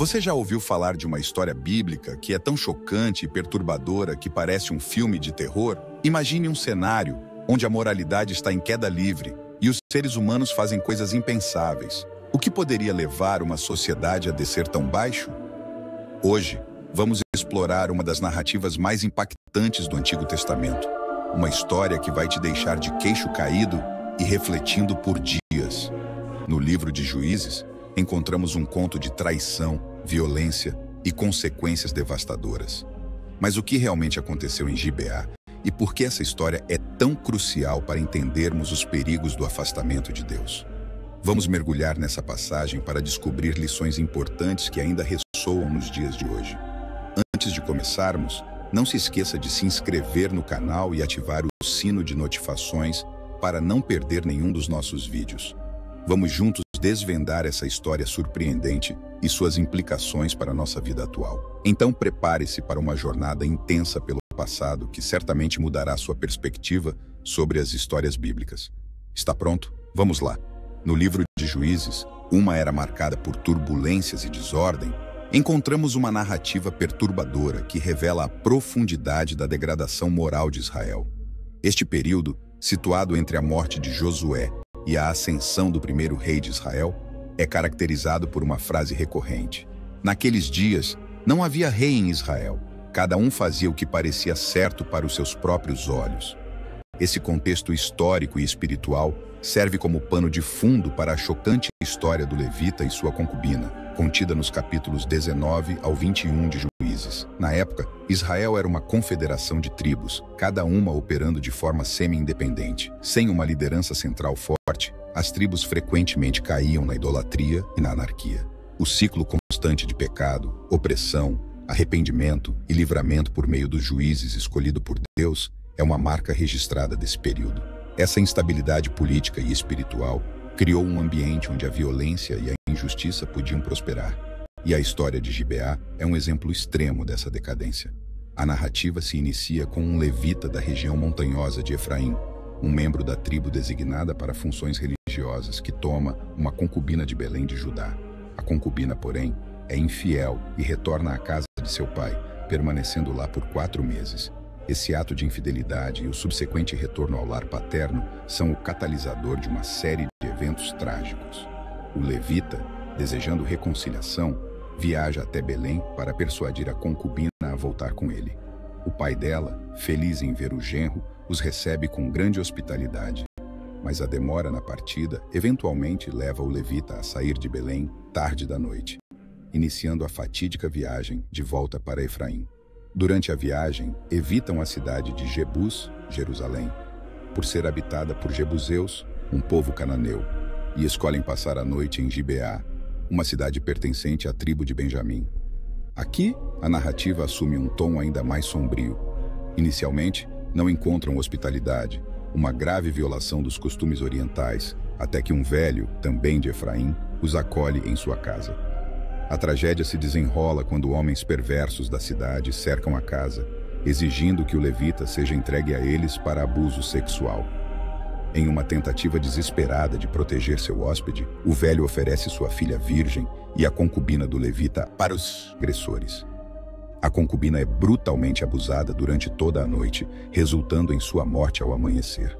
Você já ouviu falar de uma história bíblica que é tão chocante e perturbadora que parece um filme de terror? Imagine um cenário onde a moralidade está em queda livre e os seres humanos fazem coisas impensáveis. O que poderia levar uma sociedade a descer tão baixo? Hoje, vamos explorar uma das narrativas mais impactantes do Antigo Testamento. Uma história que vai te deixar de queixo caído e refletindo por dias. No livro de Juízes, encontramos um conto de traição, violência e consequências devastadoras. Mas o que realmente aconteceu em Gibeá e por que essa história é tão crucial para entendermos os perigos do afastamento de Deus? Vamos mergulhar nessa passagem para descobrir lições importantes que ainda ressoam nos dias de hoje. Antes de começarmos, não se esqueça de se inscrever no canal e ativar o sino de notificações para não perder nenhum dos nossos vídeos. Vamos juntos desvendar essa história surpreendente e suas implicações para a nossa vida atual. Então prepare-se para uma jornada intensa pelo passado que certamente mudará sua perspectiva sobre as histórias bíblicas. Está pronto? Vamos lá! No livro de Juízes, uma era marcada por turbulências e desordem, encontramos uma narrativa perturbadora que revela a profundidade da degradação moral de Israel. Este período, situado entre a morte de Josué e a ascensão do primeiro rei de Israel, é caracterizado por uma frase recorrente. Naqueles dias, não havia rei em Israel. Cada um fazia o que parecia certo para os seus próprios olhos. Esse contexto histórico e espiritual serve como pano de fundo para a chocante história do levita e sua concubina, contida nos capítulos 19 ao 21 de Juízes. Na época, Israel era uma confederação de tribos, cada uma operando de forma semi-independente. Sem uma liderança central forte, as tribos frequentemente caíam na idolatria e na anarquia. O ciclo constante de pecado, opressão, arrependimento e livramento por meio dos juízes escolhido por Deus é uma marca registrada desse período. Essa instabilidade política e espiritual criou um ambiente onde a violência e a injustiça podiam prosperar. E a história de Gibeá é um exemplo extremo dessa decadência. A narrativa se inicia com um levita da região montanhosa de Efraim, um membro da tribo designada para funções religiosas que toma uma concubina de Belém de Judá. A concubina, porém, é infiel e retorna à casa de seu pai, permanecendo lá por 4 meses. Esse ato de infidelidade e o subsequente retorno ao lar paterno são o catalisador de uma série de eventos trágicos. O levita, desejando reconciliação, viaja até Belém para persuadir a concubina a voltar com ele. O pai dela, feliz em ver o genro, os recebe com grande hospitalidade. Mas a demora na partida eventualmente leva o levita a sair de Belém tarde da noite, iniciando a fatídica viagem de volta para Efraim. Durante a viagem, evitam a cidade de Jebus, Jerusalém, por ser habitada por jebuseus, um povo cananeu, e escolhem passar a noite em Gibeá, uma cidade pertencente à tribo de Benjamim. Aqui, a narrativa assume um tom ainda mais sombrio. Inicialmente, não encontram hospitalidade, uma grave violação dos costumes orientais, até que um velho, também de Efraim, os acolhe em sua casa. A tragédia se desenrola quando homens perversos da cidade cercam a casa, exigindo que o levita seja entregue a eles para abuso sexual. Em uma tentativa desesperada de proteger seu hóspede, o velho oferece sua filha virgem e a concubina do levita para os agressores. A concubina é brutalmente abusada durante toda a noite, resultando em sua morte ao amanhecer.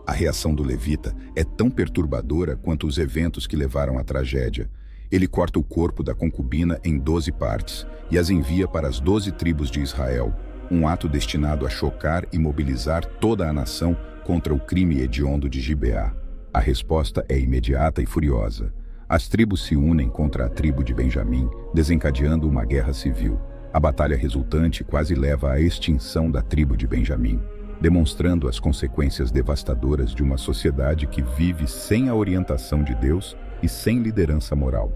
A reação do levita é tão perturbadora quanto os eventos que levaram à tragédia. Ele corta o corpo da concubina em 12 partes e as envia para as 12 tribos de Israel, um ato destinado a chocar e mobilizar toda a nação contra o crime hediondo de Gibeá. A resposta é imediata e furiosa. As tribos se unem contra a tribo de Benjamim, desencadeando uma guerra civil. A batalha resultante quase leva à extinção da tribo de Benjamim, demonstrando as consequências devastadoras de uma sociedade que vive sem a orientação de Deus e sem liderança moral.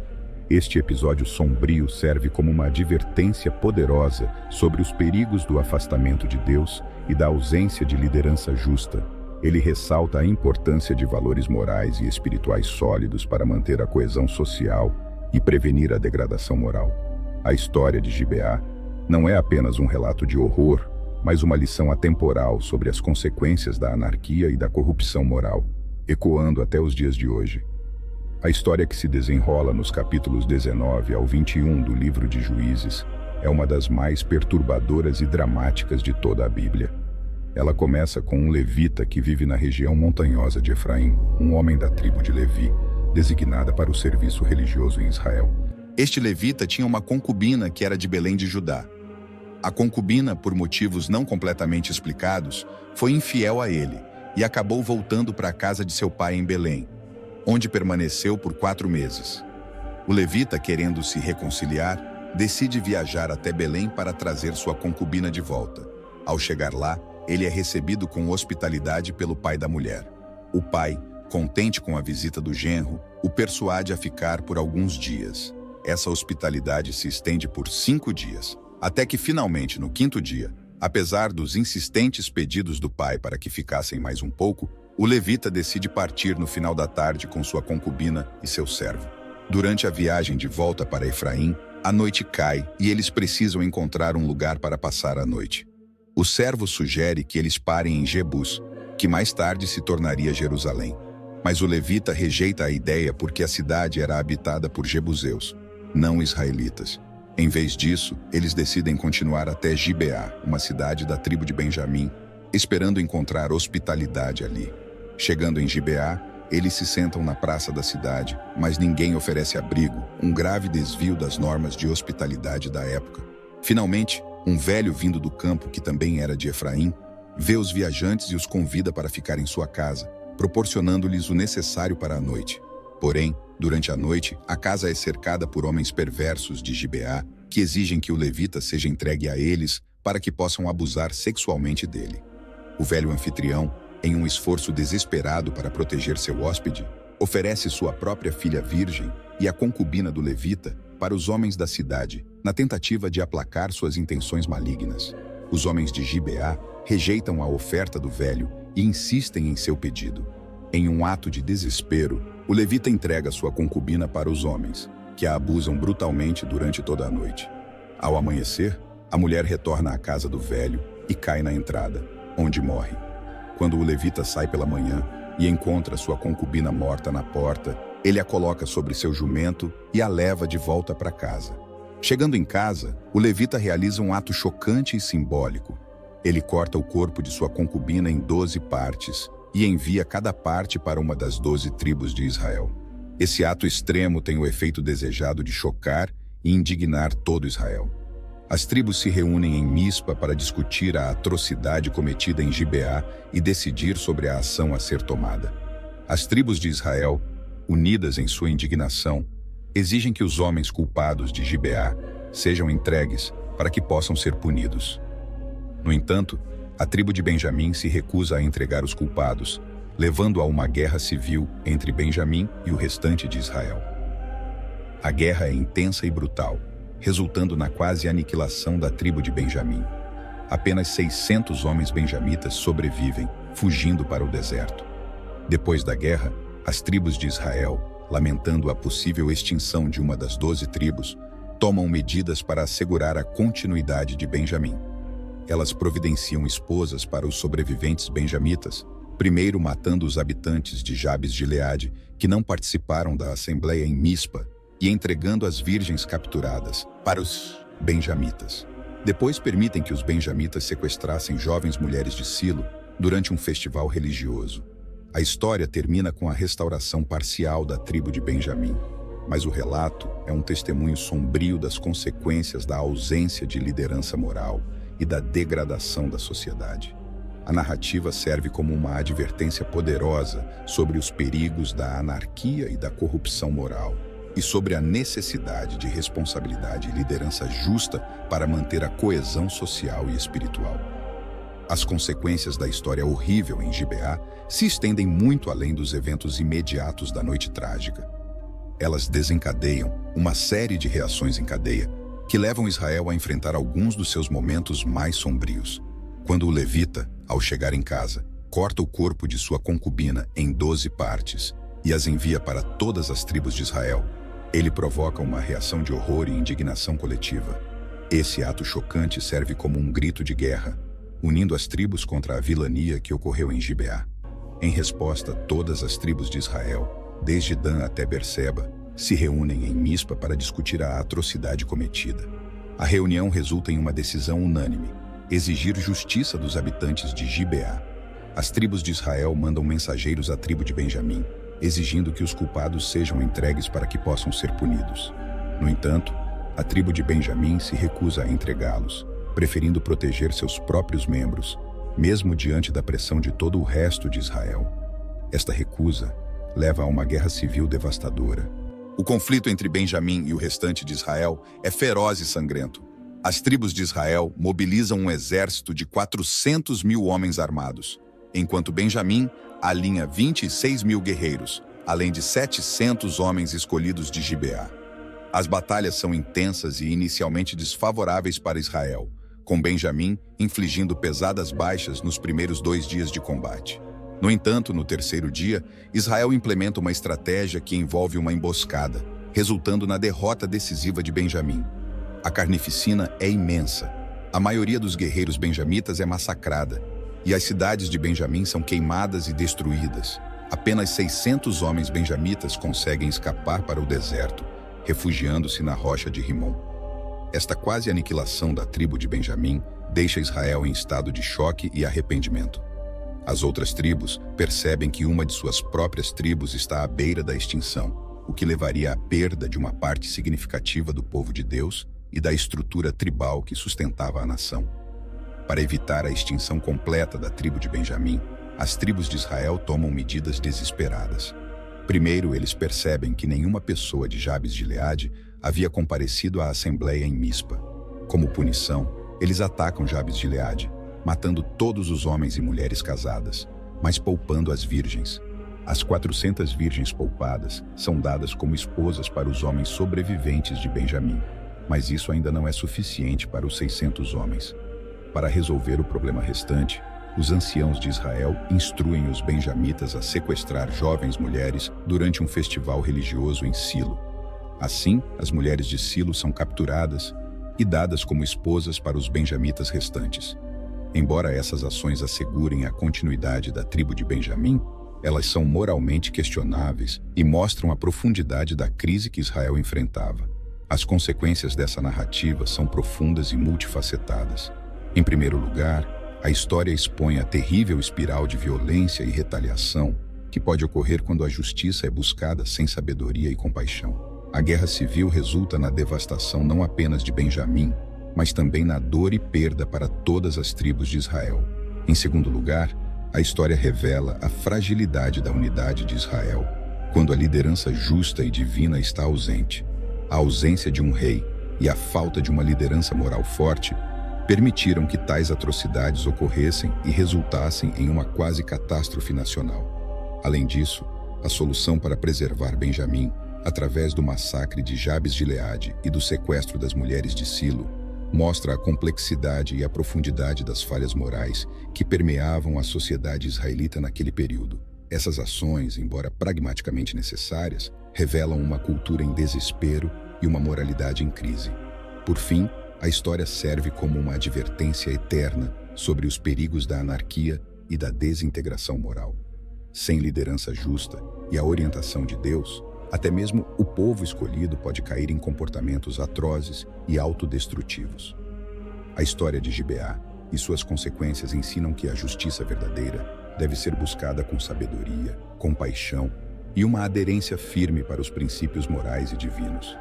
Este episódio sombrio serve como uma advertência poderosa sobre os perigos do afastamento de Deus e da ausência de liderança justa. Ele ressalta a importância de valores morais e espirituais sólidos para manter a coesão social e prevenir a degradação moral. A história de Gibeá não é apenas um relato de horror, mas uma lição atemporal sobre as consequências da anarquia e da corrupção moral, ecoando até os dias de hoje. A história que se desenrola nos capítulos 19 ao 21 do livro de Juízes é uma das mais perturbadoras e dramáticas de toda a Bíblia. Ela começa com um levita que vive na região montanhosa de Efraim, um homem da tribo de Levi, designada para o serviço religioso em Israel. Este levita tinha uma concubina que era de Belém de Judá. A concubina, por motivos não completamente explicados, foi infiel a ele e acabou voltando para a casa de seu pai em Belém, onde permaneceu por 4 meses. O levita, querendo se reconciliar, decide viajar até Belém para trazer sua concubina de volta. Ao chegar lá, ele é recebido com hospitalidade pelo pai da mulher. O pai, contente com a visita do genro, o persuade a ficar por alguns dias. Essa hospitalidade se estende por 5 dias, até que finalmente, no 5º dia, apesar dos insistentes pedidos do pai para que ficassem mais um pouco, o levita decide partir no final da tarde com sua concubina e seu servo. Durante a viagem de volta para Efraim, a noite cai e eles precisam encontrar um lugar para passar a noite. O servo sugere que eles parem em Jebus, que mais tarde se tornaria Jerusalém. Mas o levita rejeita a ideia porque a cidade era habitada por jebuseus, não israelitas. Em vez disso, eles decidem continuar até Gibeá, uma cidade da tribo de Benjamim, esperando encontrar hospitalidade ali. Chegando em Gibeá, eles se sentam na praça da cidade, mas ninguém oferece abrigo, um grave desvio das normas de hospitalidade da época. Finalmente, um velho vindo do campo, que também era de Efraim, vê os viajantes e os convida para ficar em sua casa, proporcionando-lhes o necessário para a noite. Porém, durante a noite, a casa é cercada por homens perversos de Gibeá, que exigem que o levita seja entregue a eles para que possam abusar sexualmente dele. O velho anfitrião, em um esforço desesperado para proteger seu hóspede, oferece sua própria filha virgem e a concubina do levita para os homens da cidade, na tentativa de aplacar suas intenções malignas. Os homens de Gibeá rejeitam a oferta do velho e insistem em seu pedido. Em um ato de desespero, o levita entrega sua concubina para os homens, que a abusam brutalmente durante toda a noite. Ao amanhecer, a mulher retorna à casa do velho e cai na entrada, onde morre. Quando o levita sai pela manhã e encontra sua concubina morta na porta, ele a coloca sobre seu jumento e a leva de volta para casa. Chegando em casa, o levita realiza um ato chocante e simbólico. Ele corta o corpo de sua concubina em 12 partes e envia cada parte para uma das 12 tribos de Israel. Esse ato extremo tem o efeito desejado de chocar e indignar todo Israel. As tribos se reúnem em Mispa para discutir a atrocidade cometida em Gibeá e decidir sobre a ação a ser tomada. As tribos de Israel, unidas em sua indignação, exigem que os homens culpados de Gibeá sejam entregues para que possam ser punidos. No entanto, a tribo de Benjamim se recusa a entregar os culpados, levando a uma guerra civil entre Benjamim e o restante de Israel. A guerra é intensa e brutal, resultando na quase aniquilação da tribo de Benjamim. Apenas 600 homens benjamitas sobrevivem, fugindo para o deserto. Depois da guerra, as tribos de Israel, lamentando a possível extinção de uma das 12 tribos, tomam medidas para assegurar a continuidade de Benjamim. Elas providenciam esposas para os sobreviventes benjamitas, primeiro matando os habitantes de Jabes de Gileade, que não participaram da assembleia em Mispa, e entregando as virgens capturadas para os benjamitas. Depois permitem que os benjamitas sequestrassem jovens mulheres de Silo durante um festival religioso. A história termina com a restauração parcial da tribo de Benjamim, mas o relato é um testemunho sombrio das consequências da ausência de liderança moral e da degradação da sociedade. A narrativa serve como uma advertência poderosa sobre os perigos da anarquia e da corrupção moral, e sobre a necessidade de responsabilidade e liderança justa para manter a coesão social e espiritual. As consequências da história horrível em Gibeá se estendem muito além dos eventos imediatos da noite trágica. Elas desencadeiam uma série de reações em cadeia que levam Israel a enfrentar alguns dos seus momentos mais sombrios. Quando o levita, ao chegar em casa, corta o corpo de sua concubina em 12 partes e as envia para todas as tribos de Israel, ele provoca uma reação de horror e indignação coletiva. Esse ato chocante serve como um grito de guerra, unindo as tribos contra a vilania que ocorreu em Gibeá. Em resposta, todas as tribos de Israel, desde Dan até Berseba, se reúnem em Mispa para discutir a atrocidade cometida. A reunião resulta em uma decisão unânime: exigir justiça dos habitantes de Gibeá. As tribos de Israel mandam mensageiros à tribo de Benjamim, exigindo que os culpados sejam entregues para que possam ser punidos. No entanto, a tribo de Benjamim se recusa a entregá-los, preferindo proteger seus próprios membros, mesmo diante da pressão de todo o resto de Israel. Esta recusa leva a uma guerra civil devastadora. O conflito entre Benjamim e o restante de Israel é feroz e sangrento. As tribos de Israel mobilizam um exército de 400 mil homens armados, enquanto Benjamim alinha 26 mil guerreiros, além de 700 homens escolhidos de Gibeá. As batalhas são intensas e inicialmente desfavoráveis para Israel, com Benjamim infligindo pesadas baixas nos primeiros 2 dias de combate. No entanto, no terceiro dia, Israel implementa uma estratégia que envolve uma emboscada, resultando na derrota decisiva de Benjamim. A carnificina é imensa. A maioria dos guerreiros benjamitas é massacrada, e as cidades de Benjamim são queimadas e destruídas. Apenas 600 homens benjamitas conseguem escapar para o deserto, refugiando-se na rocha de Rimon. Esta quase aniquilação da tribo de Benjamim deixa Israel em estado de choque e arrependimento. As outras tribos percebem que uma de suas próprias tribos está à beira da extinção, o que levaria à perda de uma parte significativa do povo de Deus e da estrutura tribal que sustentava a nação. Para evitar a extinção completa da tribo de Benjamim, as tribos de Israel tomam medidas desesperadas. Primeiro, eles percebem que nenhuma pessoa de Jabes de Gileade havia comparecido à assembleia em Mispa. Como punição, eles atacam Jabes de Gileade, matando todos os homens e mulheres casadas, mas poupando as virgens. As 400 virgens poupadas são dadas como esposas para os homens sobreviventes de Benjamim, mas isso ainda não é suficiente para os 600 homens. Para resolver o problema restante, os anciãos de Israel instruem os benjamitas a sequestrar jovens mulheres durante um festival religioso em Silo. Assim, as mulheres de Silo são capturadas e dadas como esposas para os benjamitas restantes. Embora essas ações assegurem a continuidade da tribo de Benjamim, elas são moralmente questionáveis e mostram a profundidade da crise que Israel enfrentava. As consequências dessa narrativa são profundas e multifacetadas. Em primeiro lugar, a história expõe a terrível espiral de violência e retaliação que pode ocorrer quando a justiça é buscada sem sabedoria e compaixão. A guerra civil resulta na devastação não apenas de Benjamim, mas também na dor e perda para todas as tribos de Israel. Em segundo lugar, a história revela a fragilidade da unidade de Israel, quando a liderança justa e divina está ausente. A ausência de um rei e a falta de uma liderança moral forte permitiram que tais atrocidades ocorressem e resultassem em uma quase catástrofe nacional. Além disso, a solução para preservar Benjamim, através do massacre de Jabes de Gileade e do sequestro das mulheres de Silo, mostra a complexidade e a profundidade das falhas morais que permeavam a sociedade israelita naquele período. Essas ações, embora pragmaticamente necessárias, revelam uma cultura em desespero e uma moralidade em crise. Por fim, a história serve como uma advertência eterna sobre os perigos da anarquia e da desintegração moral. Sem liderança justa e a orientação de Deus, até mesmo o povo escolhido pode cair em comportamentos atrozes e autodestrutivos. A história de Gibeá e suas consequências ensinam que a justiça verdadeira deve ser buscada com sabedoria, compaixão e uma aderência firme para os princípios morais e divinos.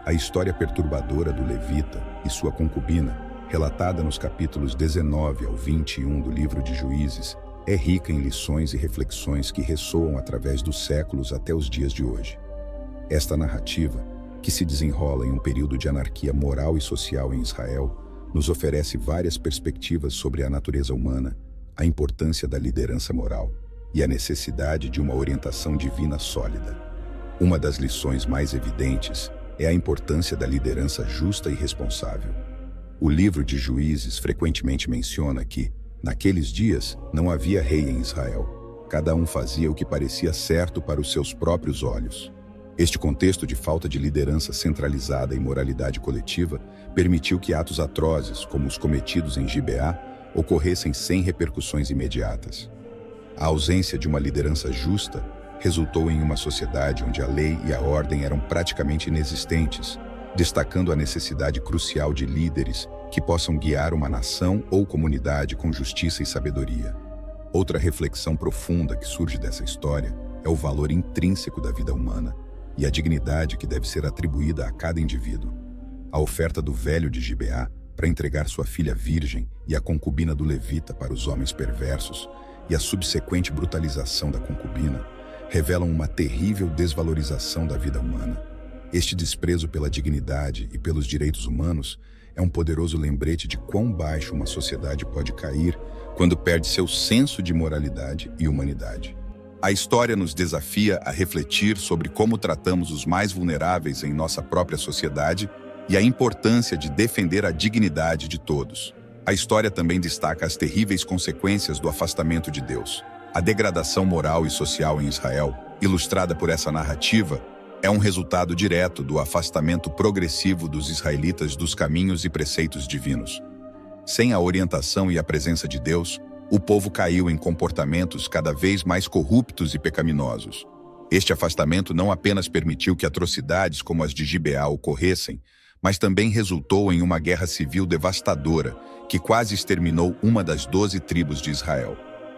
A história perturbadora do levita e sua concubina, relatada nos capítulos 19 ao 21 do livro de Juízes, é rica em lições e reflexões que ressoam através dos séculos até os dias de hoje. Esta narrativa, que se desenrola em um período de anarquia moral e social em Israel, nos oferece várias perspectivas sobre a natureza humana, a importância da liderança moral e a necessidade de uma orientação divina sólida. Uma das lições mais evidentes é a importância da liderança justa e responsável. O livro de Juízes frequentemente menciona que, naqueles dias, não havia rei em Israel. Cada um fazia o que parecia certo para os seus próprios olhos. Este contexto de falta de liderança centralizada e moralidade coletiva permitiu que atos atrozes, como os cometidos em Gibeá, ocorressem sem repercussões imediatas. A ausência de uma liderança justa resultou em uma sociedade onde a lei e a ordem eram praticamente inexistentes, destacando a necessidade crucial de líderes que possam guiar uma nação ou comunidade com justiça e sabedoria. Outra reflexão profunda que surge dessa história é o valor intrínseco da vida humana e a dignidade que deve ser atribuída a cada indivíduo. A oferta do velho de Gibeá para entregar sua filha virgem e a concubina do levita para os homens perversos e a subsequente brutalização da concubina revelam uma terrível desvalorização da vida humana. Este desprezo pela dignidade e pelos direitos humanos é um poderoso lembrete de quão baixo uma sociedade pode cair quando perde seu senso de moralidade e humanidade. A história nos desafia a refletir sobre como tratamos os mais vulneráveis em nossa própria sociedade e a importância de defender a dignidade de todos. A história também destaca as terríveis consequências do afastamento de Deus. A degradação moral e social em Israel, ilustrada por essa narrativa, é um resultado direto do afastamento progressivo dos israelitas dos caminhos e preceitos divinos. Sem a orientação e a presença de Deus, o povo caiu em comportamentos cada vez mais corruptos e pecaminosos. Este afastamento não apenas permitiu que atrocidades como as de Gibeá ocorressem, mas também resultou em uma guerra civil devastadora que quase exterminou uma das 12 tribos de Israel.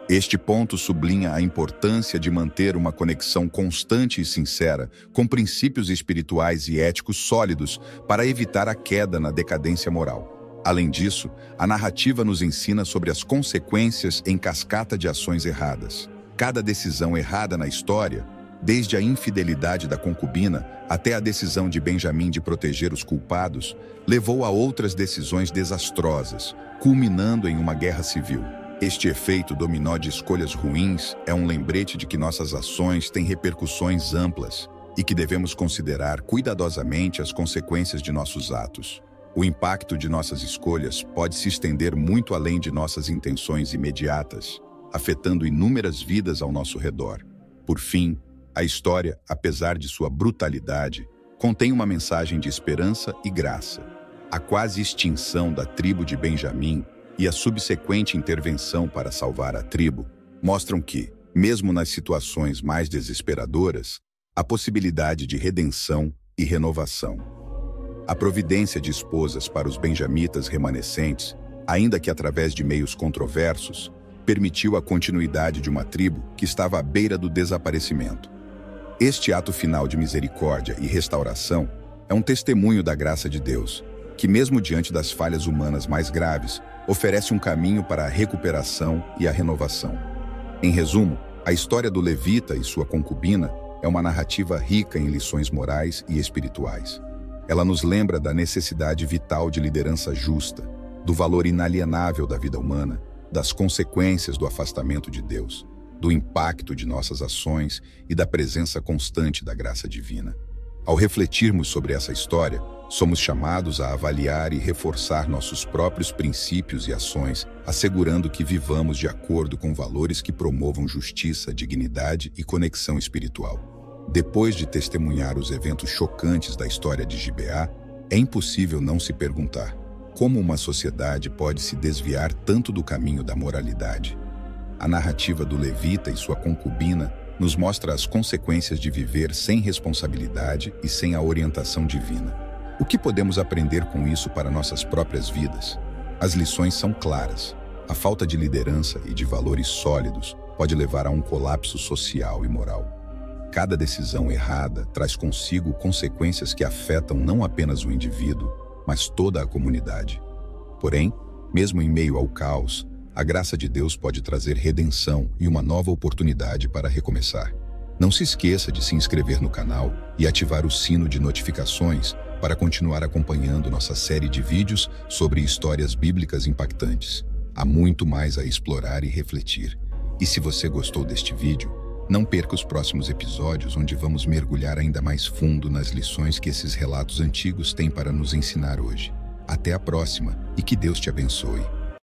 Este ponto sublinha a importância de manter uma conexão constante e sincera com princípios espirituais e éticos sólidos para evitar a queda na decadência moral. Além disso, a narrativa nos ensina sobre as consequências em cascata de ações erradas. Cada decisão errada na história, desde a infidelidade da concubina até a decisão de Benjamim de proteger os culpados, levou a outras decisões desastrosas, culminando em uma guerra civil. Este efeito dominó de escolhas ruins é um lembrete de que nossas ações têm repercussões amplas e que devemos considerar cuidadosamente as consequências de nossos atos. O impacto de nossas escolhas pode se estender muito além de nossas intenções imediatas, afetando inúmeras vidas ao nosso redor. Por fim, a história, apesar de sua brutalidade, contém uma mensagem de esperança e graça. A quase extinção da tribo de Benjamim e a subsequente intervenção para salvar a tribo mostram que, mesmo nas situações mais desesperadoras, há possibilidade de redenção e renovação. A providência de esposas para os benjamitas remanescentes, ainda que através de meios controversos, permitiu a continuidade de uma tribo que estava à beira do desaparecimento. Este ato final de misericórdia e restauração é um testemunho da graça de Deus, que mesmo diante das falhas humanas mais graves, oferece um caminho para a recuperação e a renovação. Em resumo, a história do levita e sua concubina é uma narrativa rica em lições morais e espirituais. Ela nos lembra da necessidade vital de liderança justa, do valor inalienável da vida humana, das consequências do afastamento de Deus, do impacto de nossas ações e da presença constante da graça divina. Ao refletirmos sobre essa história, somos chamados a avaliar e reforçar nossos próprios princípios e ações, assegurando que vivamos de acordo com valores que promovam justiça, dignidade e conexão espiritual. Depois de testemunhar os eventos chocantes da história de Gibeá, é impossível não se perguntar como uma sociedade pode se desviar tanto do caminho da moralidade. A narrativa do levita e sua concubina nos mostra as consequências de viver sem responsabilidade e sem a orientação divina. O que podemos aprender com isso para nossas próprias vidas? As lições são claras. A falta de liderança e de valores sólidos pode levar a um colapso social e moral. Cada decisão errada traz consigo consequências que afetam não apenas o indivíduo, mas toda a comunidade. Porém, mesmo em meio ao caos, a graça de Deus pode trazer redenção e uma nova oportunidade para recomeçar. Não se esqueça de se inscrever no canal e ativar o sino de notificações para continuar acompanhando nossa série de vídeos sobre histórias bíblicas impactantes. Há muito mais a explorar e refletir. E se você gostou deste vídeo, não perca os próximos episódios onde vamos mergulhar ainda mais fundo nas lições que esses relatos antigos têm para nos ensinar hoje. Até a próxima e que Deus te abençoe.